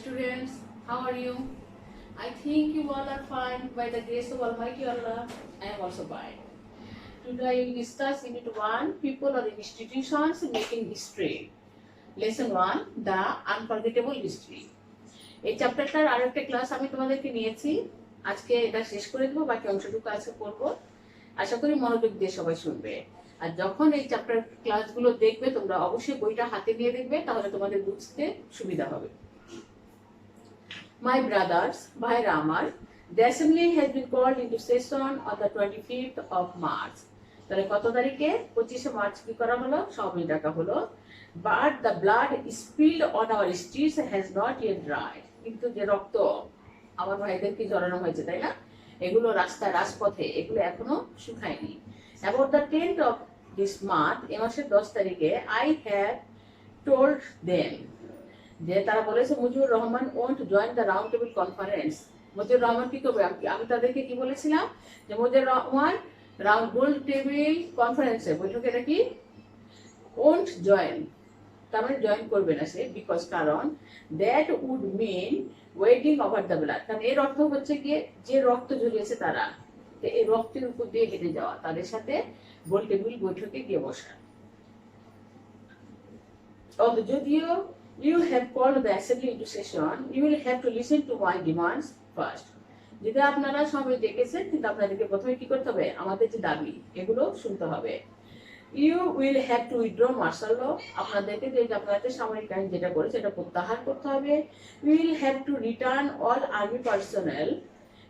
students, how are you? I think you all are fine. By the grace of Almighty Allah, I am also fine. Today we discuss Unit 1, People or Institutions Making History. Lesson 1, The Unforgettable History. এই চ্যাপ্টারটার আরেকটা class আমি তোমাদেরকে নিয়েছি। আজকে এটা শেষ করে দেবো, বাকি অংশটুকু আজকে করবো। আশা করি মনোযোগ দিয়ে সবাই শুনবে। আর যখন এই চ্যাপ্টার ক্লাসগুলো দেখবে তোমরা অবশ্যই বইটা হাতে নিয়ে দেখবে, তাহলে তোমাদের বুঝতে সুবিধা হবে। My brothers, ভাইরা আমার, the assembly has been called into session on the 25th of March. তাহলে কত তারিখে? 25শে মার্চ কি করা হলো? সমাবেশ ডাকা হলো। But the blood spilled on our streets has not yet dried. কিন্তু যে রক্ত আমার ভাইদের কি জড়ানো হয়েছে, তাই না? এগুলো রাস্তায় রাজপথে এগুলো এখনো শুকায়নি। About the 10th of this month, এই মাসের 10 তারিখে I have told them, যে তারা বলেছে Mujibur Rahman want to join the round table conference. Mujibur Rahman কি করবে? আমি তাদেরকে কি বলেছিলাম যে মুজিবুর রহমান রাউন্ড গোল টেবিল কনফারেন্সে বৈঠকে এটা কি ওয়ান্ট জয়েন, তার মানে জয়েন করবে না সে, বিকজ কারণ that would mean waiting over the blood. কারণ এর অর্থ হচ্ছে গিয়ে যে রক্ত ঝরিয়েছে তারা, এই রক্তের উপর দিয়ে হেঁটে যাওয়া, তাদের সাথে গোল টেবিল বৈঠকে গিয়ে বসা। যদিও you have called the assembly into session, you will have to listen to my demands first. যদি আপনারা সবাই ডেকেছেন, কিন্তু আপনাদেরকে প্রথমে কি করতে হবে? আমাদের যে দাবি এগুলো শুনতে হবে। You will have to withdraw martial law. আপনাদেরকে যে আপনাদের সামরিক আইন যেটা করেছে এটা প্রত্যাহার করতে হবে। You will have to return all army personnel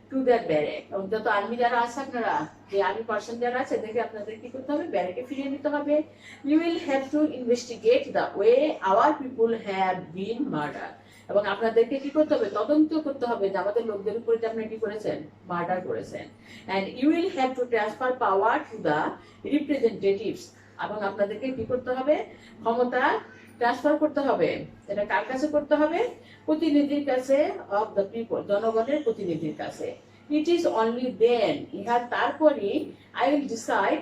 to their barrack. যত আর্মি যারা আছে, আপনারা যে আর্মি পার্সন যারা আছে এদেরকে আপনাদের কি করতে হবে? ব্যারেকে ফিরিয়ে নিতে হবে। You will have to investigate the way our people have been murdered. এবং আপনাদেরকে কি করতে হবে? তদন্ত করতে হবে যে আমাদের লোকদের উপরে যে আপনি কি করেছেন? মার্ডার করেছেন। And you will have to transfer power to the representatives. এবং আপনাদেরকে কি করতে হবে? ক্ষমতা ট্রান্সফার করতে হবে। এটা কার কাছে করতে হবে? প্রতিনিধির কাছে, অফ দ্য পিপল, জনগণের প্রতিনিধির কাছে। It is only then, ইহার তারপরই, I will decide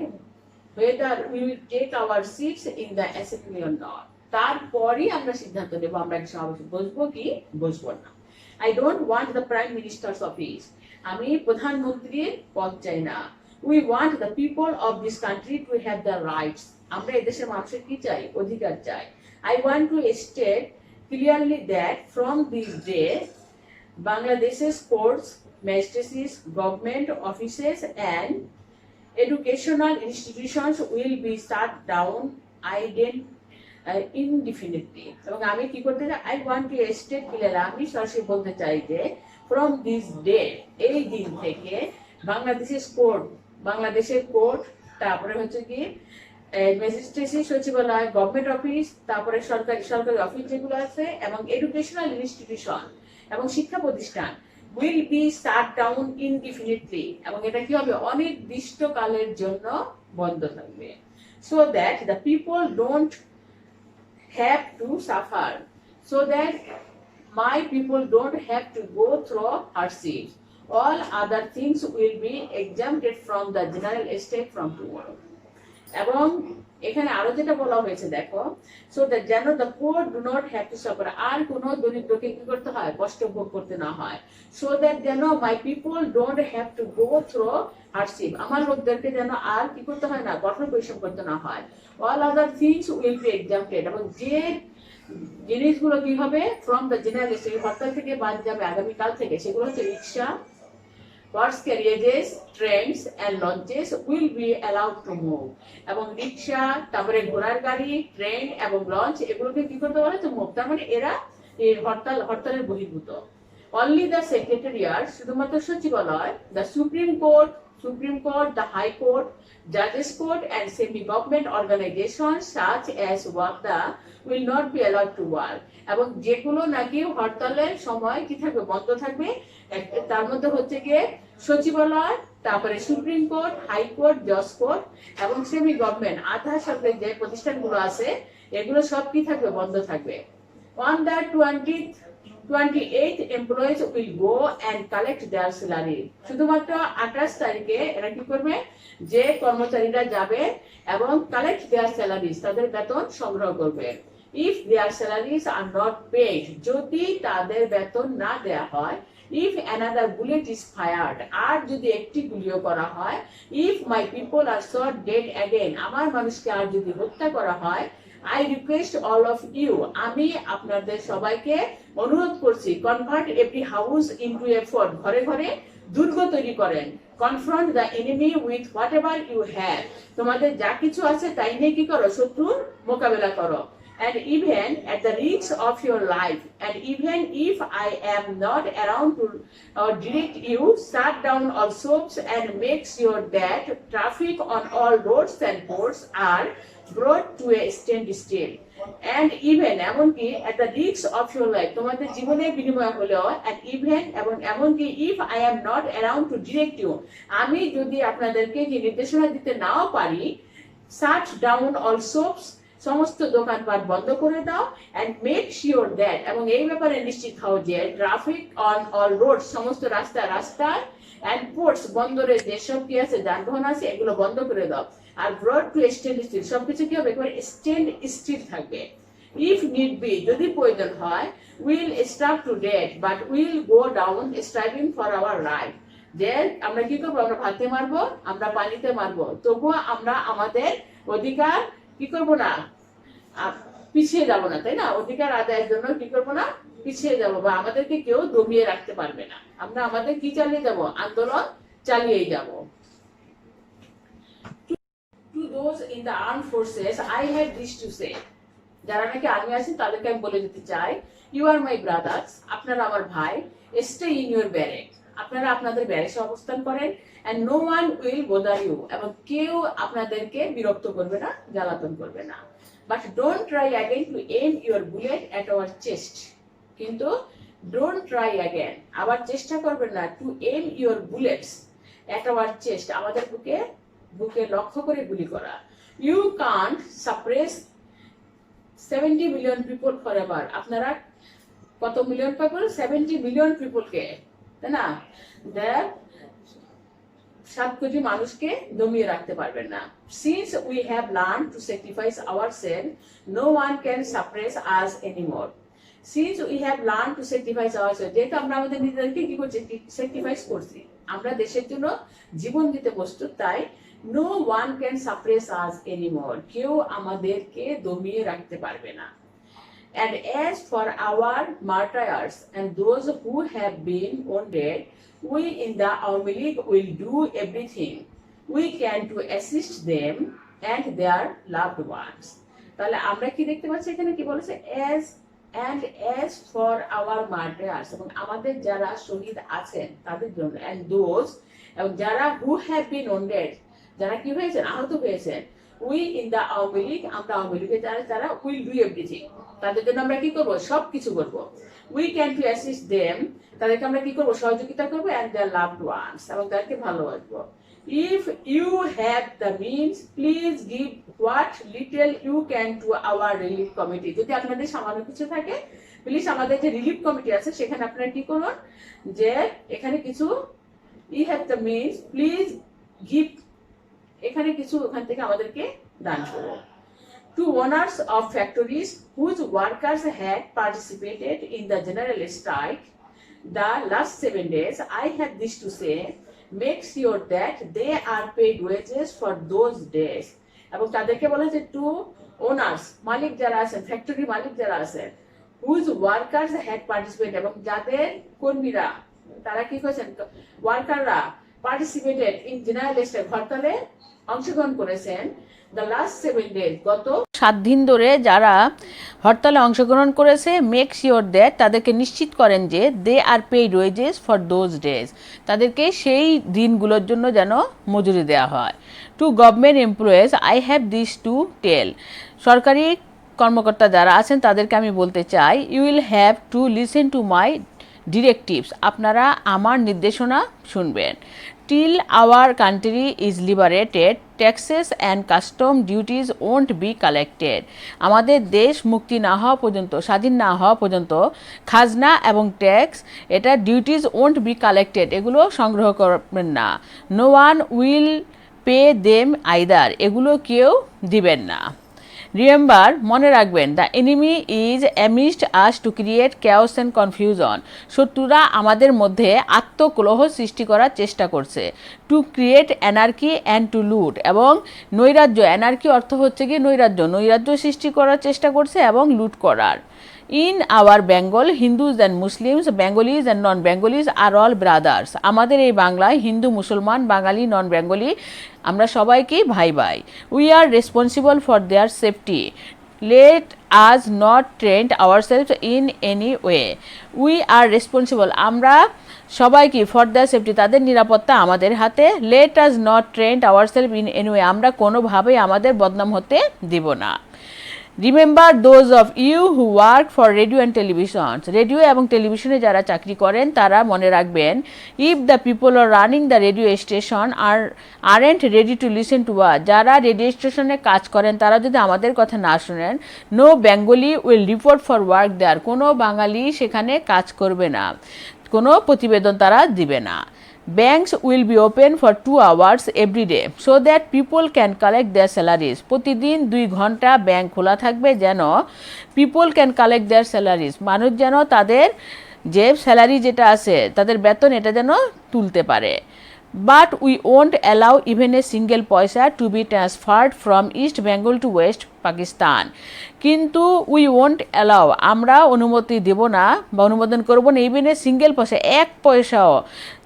whether we will take our seats in the assembly or not. তারপরই আমরা সিদ্ধান্ত নেব আমরা এক সমাবেশে বসবো কি বসবো না। I don't want the prime minister's office. আমি প্রধানমন্ত্রীর পদ চাই না। We want the people of this country to have the rights. আমরা এদেশের মানুষের কি চাই? অধিকার চাই। I want to state clearly that from this day, Bangladesh's courts, magistracies, government offices and educational institutions will be shut down indefinitely. এবং আমি কি করতে চাই? I want to state clearly, আমি সরাসরি বলতে চাই যে from this day, এই দিন থেকে বাংলাদেশের কোর্ট, তারপরে হচ্ছে কি ম্যাজিস্ট্রেসি, সচিবালয়, গভর্নমেন্ট অফিস, তারপরে সরকারি অফিস যেগুলো আছে, এবং এডুকেশনাল ইনস্টিটিউশন এবং শিক্ষা প্রতিষ্ঠান will be shut down indefinitely. এবং এটা কি হবে? অনির্দিষ্টকালের জন্য বন্ধ থাকবে। So that the people don't have to suffer, so that my people don't have to go through hardships. All other things will be exempted from the general estate from tomorrow. এবং এখানে আরো যেটা বলা হয়েছে দেখো, so that যেন the poor do not have to suffer, আর কোনো দরিদ্রকে কি করতে হয়? কষ্ট ভোগ করতে না হয়। so that যেন my people don't have to go through hardship, আমার লোকদেরকে যেন আর কি করতে হয় না? কঠোর পরিশ্রম করতে না হয়। all other things will be exempted, এবং যে জিনিসগুলো কি হবে? from the general estate, হরতাল থেকে বাদ যাবে আগামীকাল থেকে, সেগুলো হচ্ছে রিক্সা, horse carriages, trains and launches will be allowed to move. এবং রিক্সা, তারপরে ঘোড়ার গাড়ি, ট্রেন এবং লঞ্চ এগুলোকে কি করতে বলে? তো মুভ। তার মানে এরা এই হরতালের বহির্ভূত। Only the secretariat, শুধুমাত্র সচিবালয়, the Supreme Court, the High Court, Judges Court and semi-government organizations such as WACDA will not be allowed to work. এবং যেগুলো নাকি হরতালের সময় কি থাকবে? বন্ধ থাকবে। তার মধ্যে হচ্ছে গিয়ে সচিবালয়, তারপরে সুপ্রিম কোর্ট, হাই কোর্ট, জজ কোর্ট এবং সেমি গভর্নমেন্ট আধা সরকারি যে প্রতিষ্ঠানগুলো আছে এগুলো সব কি থাকবে? বন্ধ থাকবে। On the 28th, employees will go and collect their salary. শুধুমাত্র 28 তারিখে এরা কি করবে? যে কর্মচারীরা যাবে এবং কালেক্ট দেয়ার স্যালারিজ, তাদের বেতন সংগ্রহ করবে। if their salaries are not paid, যদি তাদের বেতন না দেয়া হয়, if another bullet is fired, আর যদি একটি গুলিও করা হয়, if my people are shot dead again, আমার মানুষকে আর যদি হত্যা করা হয়, I request all of you, আমি আপনাদের সবাইকে অনুরোধ করছি, convert every house into a fort, ঘরে ঘরে দুর্গ তৈরি করেন, confront the enemy with whatever you have, তোমাদের যা কিছু আছে তাই নিয়ে কি করো, শত্রুর মোকাবেলা করো, and even at the risk of your life, and even if I am not around to direct you, shut down all shops and make sure that traffic on all roads and ports are brought to a standstill, and even এমনকি at the risk of your life, তোমাদের জীবনের বিনিময় হলেও, and even এবং এমনকি if I am not around to direct you, আমি যদি আপনাদেরকে যে নির্দেশনা দিতে নাও পারি, shut down all shops, সমস্ত দোকানপাট বন্ধ করে দাও, and make sure that, এবং এই ব্যাপারে নিশ্চিত হও যে ট্রাফিক অন অল রোড, সমস্ত রাস্তায়, and ports, বন্দরে যেসব কি আছে যানবাহন আছে এগুলো বন্ধ করে দাও, আর brought to a standstill, সবকিছু কি হবে, একেবারে স্ট্যান্ড স্টিল থাকবে, if need be, যদি প্রয়োজন হয়, will starve to death but will go down striving for our right, যে আমরা কি করবো, আমরা ভাতে মারবো, আমরা পানিতে মারবো, তবুও আমরা আমাদের অধিকার কি করবো না, পিছিয়ে যাব না, তাই না, অধিকার আদায়ের জন্য কি করবো না, পিছিয়ে যাব, বা আমাদেরকে কেউ দমিয়ে রাখতে পারবে না, আমরা আমাদের কি চালিয়ে যাব, আন্দোলন চালিয়েই যাব। To those in the armed forces I have this to say, যারা নাকি আর্মি আছেন তাদেরকে আমি বলে দিতে চাই, ইউ আর মাই ব্রাদার্স, আপনারা আমার ভাই, স্টে ইন ইউর ব্যারেক, আপনারা আপনাদের ব্যারেকে অবস্থান করেন, and no one will bother you, এবং কেউ আপনাদেরকে বিরক্ত করবে না, জ্বালাতন করবে না, but don't try again to aim your bullet at our chest, কিন্তু don't try again, আবার চেষ্টা করবেন না, to aim your bullets at our chest, আমাদের বুকে লক্ষ্য করে গুলি করা, you can't suppress 70 million people forever, আপনারা কত মিলিয়ন পিপল, 70 মিলিয়ন পিপলকে, তাই না, 7 কোটি মানুষকে দমিয়ে রাখতে পারবেন না, since we have learned to sacrifice ourselves, no one can suppress us anymore, since we have learned to sacrifice ourselves, যেহেতু আমরা আমাদের নিজেদেরকে কি করছি, স্যাক্রিফাইস করছি, আমরা দেশের জন্য জীবন দিতে প্রস্তুত, তাই no one can suppress us anymore, কেউ আমাদেরকে দমিয়ে রাখতে পারবে না, and as for our martyrs and those who have been wounded, we in the Army League will do everything we can to assist them and their loved ones, তাহলে আমরা কি দেখতে পাচ্ছি এখানে কি বলেছে, as for our martyrs, এবং আমাদের যারা শহীদ আছেন তাদের জন্য, and those, এবং যারা who have been wounded, যারা কি হয়েছেন, আহত হয়েছেন, we in the Army League, আমরা আওয়ামী লীগে যারা will do everything, তাদের জন্য আমরা কি করবো, সব কিছু করবো, we can to assist them, তাদেরকে আমরা কি করবো, সহযোগিতা করবো, and their loved ones, এবং তাদেরকে ভালোবাসবো, if you have the means, please give what little you can to our relief committee, যদি আপনাদের সামান্য কিছু থাকে, প্লিজ আমাদের যে রিলিফ কমিটি আছে সেখানে আপনারা কি করুন, যে এখানে কিছু, you have the means, please give, এখানে কিছু ওখান থেকে আমাদেরকে দান করুন, to owners of factories whose workers had participated in the general strike the last 7 days, I have this to say, make sure that they are paid wages for those days, এবং তাদেরকে বলে যে টু ওনার্স, মালিক যারা আছেন, factory মালিক যারা আছেন, whose workers had participated, এবং যাদের কর্মীরা তারা কি করেছেন, ওয়ার্কাররা participated in general strike, হরতালে অংশগ্রহণ করেছেন, the last 7 days, গত 7 দিন ধরে যারা হরতালে অংশগ্রহণ করেছে, মেক শিওর দ্যাট, তাদেরকে নিশ্চিত করেন যে they are paid wages for those days, তাদেরকে সেই দিনগুলোর জন্য যেন মজুরি দেওয়া হয়, two government employees I have this to tell, সরকারি কর্মকর্তা যারা আছেন তাদেরকে আমি বলতে চাই, you will have to listen to my directives, আপনারা আমার নির্দেশনা শুনবেন, till our country is liberated, taxes and custom duties won't be collected, আমাদের দেশ মুক্তি না হওয়া পর্যন্ত, স্বাধীন না হওয়া পর্যন্ত খাজনা এবং ট্যাক্স, এটা ডিউটিস won't be collected, এগুলো সংগ্রহ করবেন না, no one will pay them either, এগুলো কেউ দিবেন না, রিমেম্বার, মনে রাখবেন, the enemy is amidst us to create chaos and confusion. শত্রুরা আমাদের মধ্যে আত্মকলহ সৃষ্টি করার চেষ্টা করছে। To create anarchy and to loot, এবং নৈরাজ্য, অ্যানার্কি অর্থ হচ্ছে কি নৈরাজ্য সৃষ্টি করার চেষ্টা করছে এবং লুট করার। In our Bengal, Hindus and Muslims, Bengalis and non Bengalis are all brothers. আমাদের এই বাংলায় হিন্দু, মুসলমান, বাঙালি, নন বেঙ্গলি, আমরা সবাইকেই ভাই ভাই। We are responsible for their safety. Let us not trend our self in any way. We are responsible, আমরা সবাই কি, ফর দ্য সেফটি, তাদের নিরাপত্তা আমাদের হাতে। Let us not trend our self in any way, আমরা কোনোভাবেই আমাদের বদনাম হতে দিব না। Remember those of you who work for radio and television. Radio এবং টেলিভিশনে যারা চাকরি করেন তারা মনে রাখবেন, if the people are running the radio station aren't ready to listen to was, যারা রেডিও স্টেশনে কাজ করেন তারা যদি আমাদের কথা না শুনেন, no Bengali will report for work there, কোনো বাঙালি সেখানে কাজ করবে না, কোনো প্রতিবেদন তারা দিবে না। Banks will be open for 2 hours every day so that people can collect their salaries. প্রতিদিন 2 ঘন্টা ব্যাংক খোলা থাকবে যেন people can collect their salaries, মানুষ যেন তাদের যে স্যালারি যেটা আছে, তাদের বেতন, এটা যেন তুলতে পারে। But we won't allow even a single paisa to be transferred from East Bengal to West Pakistan. কিন্তু উই ওন্ট অ্যালাউ, আমরা অনুমতি দেব না বা অনুমোদন করব না, ইভেন এ সিঙ্গেল পয়সা, 1 পয়সাও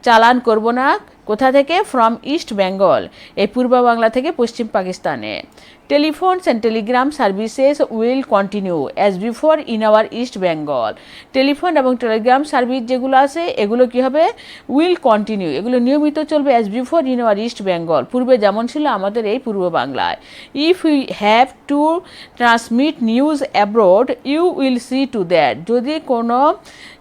চালান করব না। কোথা থেকে? ফ্রম ইস্ট বেঙ্গল, এই পূর্ব বাংলা থেকে পশ্চিম পাকিস্তানে। Telephones and telegram services will continue as before in our east Bengal. Telephone এবং টেলিগ্রাম সার্ভিস যেগুলো আছে এগুলো কী হবে? উইল কন্টিনিউ, এগুলো নিয়মিত চলবে as before in our east Bengal, পূর্বে যেমন ছিল আমাদের এই পূর্ব বাংলায়। If you have to transmit news abroad you will see to that, যদি কোনো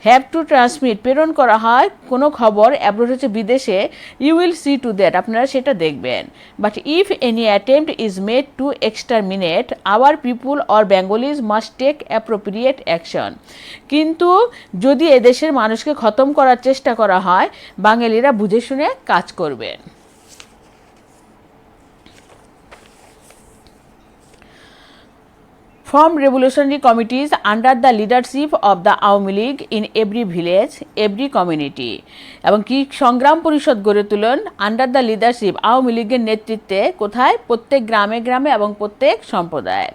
হ্যাভ টু ট্রান্সমিট, প্রেরণ করা হয় কোনো খবর, অ্যাব্রোড হচ্ছে বিদেশে, you will see to that, আপনারা সেটা দেখবেন। But if any attempt is made to exterminate our people or Bengalis must take appropriate action. কিন্তু যদি এদেশের মানুষকে খতম করার চেষ্টা করা হয়, বাঙালিরা বুঝে শুনে কাজ করবেন। Form revolutionary committees under the leadership of the Awami League in every village, every community. এবং কি সংগ্রাম পরিষদ গড়ে তুলুন আন্ডার দ্য লিডারশিপ, আওয়ামী লীগের নেতৃত্বে, কোথায়? প্রত্যেক গ্রামে গ্রামে এবং প্রত্যেক সম্প্রদায়।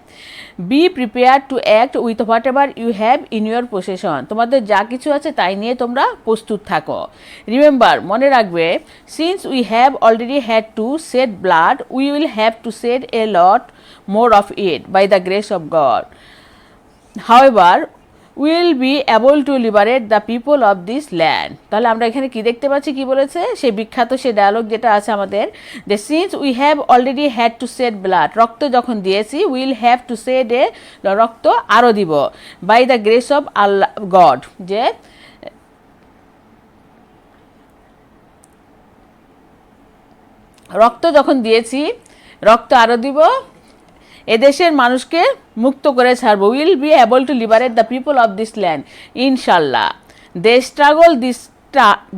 Be prepare to act with whatever you have in your possession, তোমাদের যা কিছু আছে তাই নিয়ে তোমরা প্রস্তুত থাকো। রিমেম্বার, মনে রাখবে, since we have already had to shed blood we will have to shed a lot more of it by the grace of God. However, we will be able to liberate the people of this land. তাহলে আমরা এখানে কি দেখতে পাচ্ছি, কি বলেছে? সেই বিখ্যাত সেই ডায়ালগ যেটা আছে আমাদের, যে since we have already had to shed blood, রক্ত যখন দিয়েছি, will have to shed a, রক্ত আরও দিব, by the grace of Allah God, যে রক্ত যখন দিয়েছি, রক্ত আরও দিব, এদেশের মানুষকে মুক্ত করে ছাড়বো। Will be able to liberate the people of this land, ইনশাল্লাহ। The struggle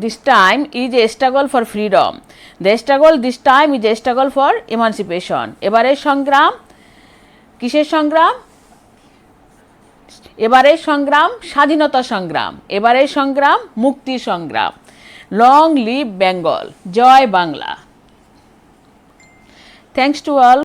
this time is a struggle for freedom, the struggle this time is a struggle for emancipation. এবারের সংগ্রাম কিসের সংগ্রাম? এবারের সংগ্রাম স্বাধীনতা সংগ্রাম, এবারের সংগ্রাম মুক্তি সংগ্রাম। লং লিভ বেঙ্গল, জয় বাংলা। Thanks to all.